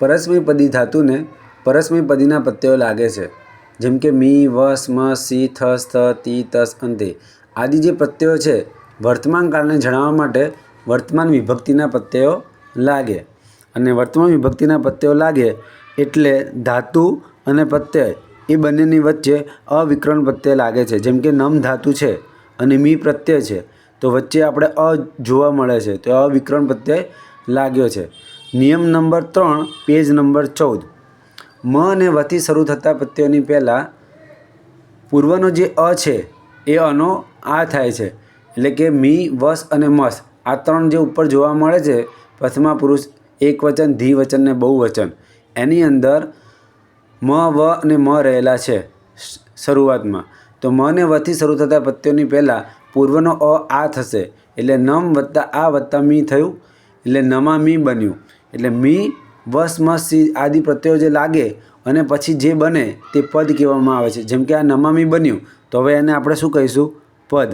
પરસ્મયપદી ધાતુને પરસ્મયપદીના પ્રત્યયો લાગે છે, જેમ કે મી, વસ, મસ, સી, થસ, થ, તી, તસ, અંતે આદિ જે પ્રત્યયો છે વર્તમાન કાળને જણાવવા માટે વર્તમાન વિભક્તિના પ્રત્યયો લાગે. અને વર્તમાન વિભક્તિના પ્રત્યયો લાગે એટલે ધાતુ અને પ્રત્યય એ બંનેની વચ્ચે અવિકરણ પ્રત્યય લાગે છે. જેમ કે નમ ધાતુ છે અને મી પ્રત્યય છે, તો વચ્ચે આપણે અ જોવા મળે છે, તો અવિકરણ પ્રત્યય લાગ્યો છે. નિયમ નંબર 3, પેજ નંબર 14. મ અને વથી શરૂ થતા પ્રત્યયોની પહેલાં પૂર્વનો જે અ છે એ અનો આ થાય છે. એટલે કે મી, વસ અને મસ આ ત્રણ જે ઉપર જોવા મળે છે પ્રથમા પુરુષ એકવચન, દ્વિવચન ને બહુવચન, એની અંદર મ, વ અને મ રહેલા છે શરૂઆતમાં. તો મ ને વથી શરૂ થતા પ્રત્યયોની પહેલાં પૂર્વનો આ થશે, એટલે નમ વત્તા આ વત્તા મી થયું, એટલે નમાં મી બન્યું. એટલે મી, વસ, મસ, સી આદિ પ્રત્યયો જે લાગે અને પછી જે બને તે પદ કહેવામાં આવે છે. જેમ કે આ નમાં મી બન્યું, તો હવે એને આપણે શું કહીશું? પદ.